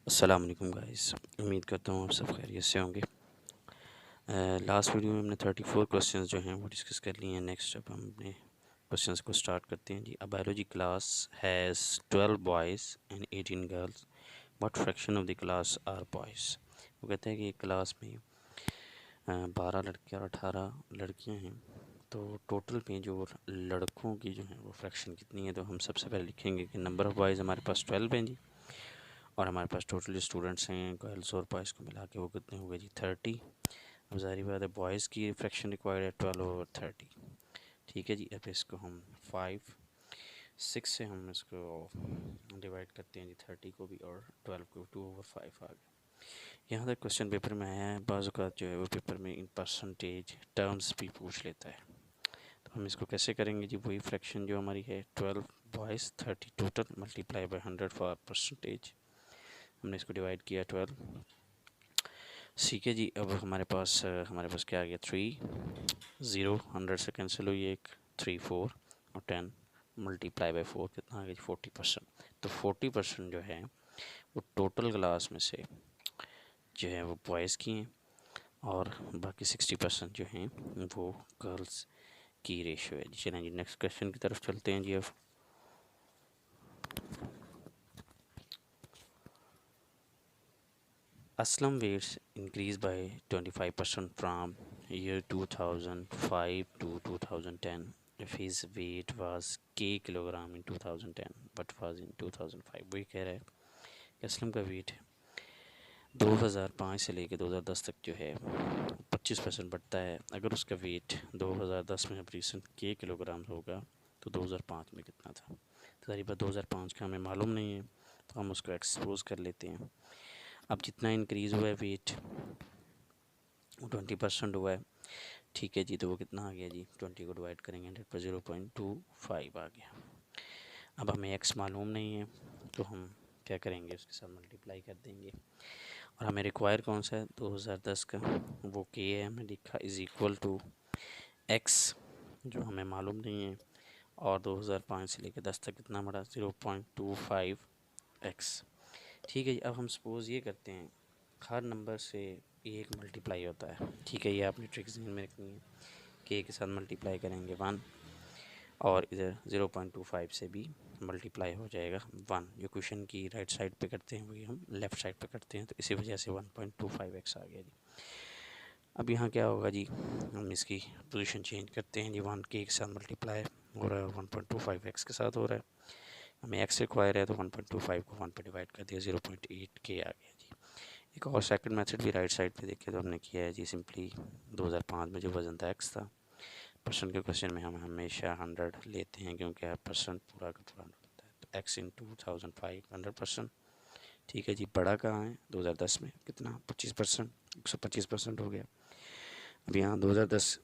अस्सलाम वालेकुम गाइस। उम्मीद करता हूँ आप सब खैरियत से होंगे। लास्ट वीडियो में हमने 34 क्वेश्चंस जो हैं वो डिस्कस कर लिए हैं। नेक्स्ट अब हम अपने क्वेश्चंस को स्टार्ट करते हैं जी। A biology class has 12 boys and 18 girls, what fraction of the class are boys. वो कहते हैं कि एक क्लास में 12 लड़के और 18 लड़कियाँ हैं, तो टोटल में जो लड़कों की जो है वो फ्रैक्शन कितनी है। तो हम सबसे पहले लिखेंगे कि नंबर ऑफ़ बॉयज़ हमारे पास 12 हैं जी, और हमारे पास टोटल जो स्टूडेंट्स हैं गर्ल्स और बॉयज़ को मिला के वो कितने हो गए जी 30। अब ज़ाहिर बात है बॉयज़ की फ्रैक्शन रिक्वायर्ड है 12/30। ठीक है जी। अब इसको हम 6 से हम इसको डिवाइड करते हैं जी 30 को भी, और 12 को 2/5 आ गया। यहाँ तक क्वेश्चन पेपर में आया है। बाज़ औक़ात जो है वो पेपर में इन परसेंटेज टर्म्स भी पूछ लेता है, तो हम इसको कैसे करेंगे जी। वही फ्रैक्शन जो हमारी है 12 boys 30 total multiply by 100 for percentage. हमने इसको डिवाइड किया 12। ठीक है जी। अब हमारे पास क्या आ गया 3 0 100 से कैंसिल हुई एक 3 4 और 10 मल्टीप्लाई बाय 4 कितना आ गया 40%। तो 40% जो है वो टोटल क्लास में से जो है वो बॉयज़ की हैं, और बाकी 60% जो हैं वो गर्ल्स की रेशियो है जी। चलें जी नेक्स्ट क्वेश्चन की तरफ चलते हैं जी। अब Aslam weights increased by 25% from year 2005 to 2010. If his weight was k kilogram in 2010, but was in 2005. वही कह रहा है कि असलम का वेट 2005 से लेकर 2010 तक जो है 25% बढ़ता है। अगर उसका वेट 2010 में अब रिसेंट k किलोग्राम होगा तो 2005 में कितना था। तो सारी बात 2005 का हमें मालूम नहीं है, तो हम उसको एक्सपोज कर लेते हैं। अब जितना इंक्रीज़ हुआ है वेट 20% हुआ है। ठीक है जी। तो वो कितना आ गया जी 20 को डिवाइड करेंगे 100 पर 0.25 आ गया। अब हमें x मालूम नहीं है, तो हम क्या करेंगे उसके साथ मल्टीप्लाई कर देंगे, और हमें रिक्वायर कौन सा है 2010 का, वो k है हमने लिखा इज़ इक्वल टू x जो हमें मालूम नहीं है, और 2005 से लेकर 10 तक कितना बढ़ा 0.25x। ठीक है जी। अब हम सपोज़ ये करते हैं हर नंबर से एक मल्टीप्लाई होता है। ठीक है, ये आपने ट्रिक्स ध्यान में रखनी है कि के साथ मल्टीप्लाई करेंगे 1, और इधर 0.25 से भी मल्टीप्लाई हो जाएगा 1। जो क्वेश्चन की राइट साइड पे करते हैं वही हम लेफ़्ट साइड पे करते हैं, तो इसी वजह से 1.25x आ गया जी। अब यहाँ क्या होगा जी, हम इसकी पोजीशन चेंज करते हैं जी। 1 के साथ मल्टीप्लाई हो रहा है, 1.25x के साथ हो रहा है। हमें x रिक्वायर है तो 1.25 को 1 पे डिवाइड कर दिया 0.8k आ गया जी। एक और सेकंड मेथड भी राइट साइड पे देखे तो हमने किया है जी। सिंपली 2005 में जो वज़न था x था, परसेंट के क्वेश्चन में हम हमेशा 100 लेते हैं क्योंकि परसेंट पूरा का पूरा होता है। तो x इन 2005 100%। ठीक है जी। बड़ा कहाँ है 2010 में कितना 25%, 125% हो गया। अब यहाँ 2010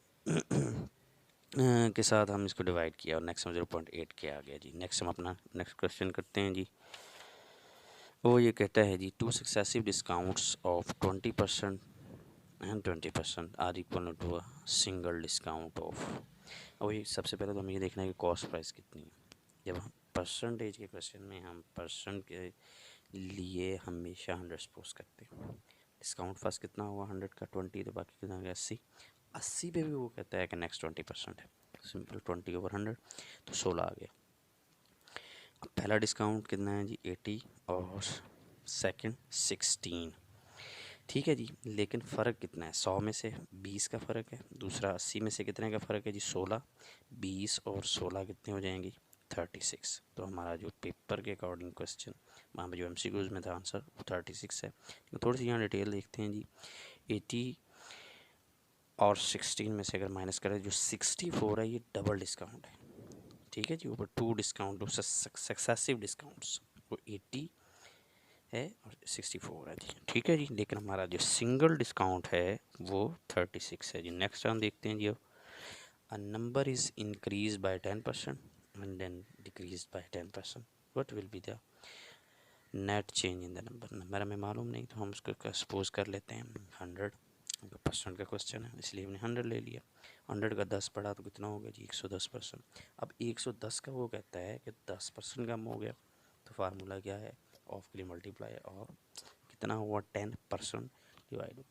के साथ हम इसको डिवाइड किया और नेक्स्ट में 0.8 के आ गया जी। नेक्स्ट हम अपना नेक्स्ट क्वेश्चन करते हैं जी। वो ये कहता है जी 2 successive discounts of 20% and 20% are equal to a single discount of. और ये सबसे पहले तो हमें ये देखना है कि कॉस्ट प्राइस कितनी है। जब हम परसेंटेज के क्वेश्चन में हम परसेंट के लिए हमेशा 100 सपोज करते हैं। डिस्काउंट फर्स्ट कितना हुआ 100 का 20, तो बाकी कितना हो गया 80 पे भी वो कहता है कि नेक्स्ट 20% है। सिंपल 20/100 तो 16 आ गया। अब पहला डिस्काउंट कितना है जी 80 और सेकंड 16। ठीक है जी। लेकिन फ़र्क कितना है 100 में से 20 का फ़र्क है, दूसरा 80 में से कितने का फ़र्क है जी 16। 20 और 16 कितने हो जाएंगी 36। तो हमारा जो पेपर के अकॉर्डिंग क्वेश्चन वहाँ पर जो MCQs में था आंसर वो 36 है। तो थोड़ी सी यहाँ डिटेल देखते हैं जी। 80 और 16 में से अगर माइनस करें जो 64 है ये डबल डिस्काउंट है। ठीक है जी। ऊपर 2 डिस्काउंट सक्सेसिव डिस्काउंट्स वो 80 है और 64 है जी। ठीक है जी। लेकिन हमारा जो सिंगल डिस्काउंट है वो 36 है जी। नेक्स्ट हम देखते हैं जी। अब a number is increase by 10% and then decrease by 10%, what will be the net change in the number. Number हमें मालूम नहीं तो हम उसको सपोज कर लेते हैं 100। परसेंट का क्वेश्चन है इसलिए हमने 100 ले लिया। 100 का 10 पढ़ा तो कितना होगा जी 110%। अब 110 का वो कहता है कि 10% कम हो गया, तो फार्मूला क्या है ऑफ के लिए मल्टीप्लाई और कितना हुआ 10% डिवाइड।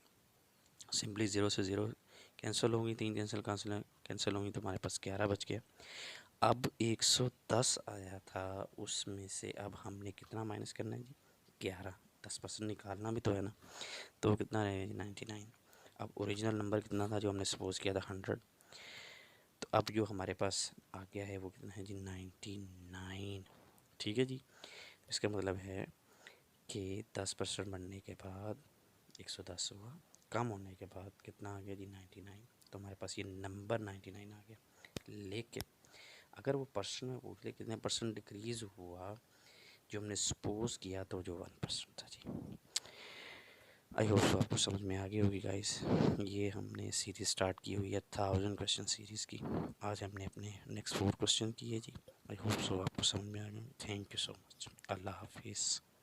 सिंपली 0 से 0 कैंसिल होंगी, 3 कैंसिल होंगी तो हमारे पास 11 बच गया। अब 110 आया था, उसमें से अब हमने कितना माइनस करना है जी 11, 10% निकालना भी तो है ना, तो कितना रहेगा जी 99। अब ओरिजिनल नंबर कितना था जो हमने सपोज किया था 100, तो अब जो हमारे पास आ गया है वो कितना है जी 99। ठीक है जी, इसका मतलब है कि 10% बढ़ने के बाद 110 हुआ, कम होने के बाद कितना आ गया जी 99, तो हमारे पास ये नंबर 99 आ गया। लेकिन अगर वो पर्सन में पूछ ले कितने परसेंट डिक्रीज़ हुआ जो हमने सपोज किया, तो जो 1% था जी। आई होप सो आपको समझ में आ गई होगी गाइस। ये हमने सीरीज़ स्टार्ट की हुई है 1000 क्वेश्चन सीरीज़ की। आज हमने अपने नेक्स्ट 4 क्वेश्चन किए जी। आई होप सो आपको समझ में आ गया। Thank you so much. Allah हाफिज़।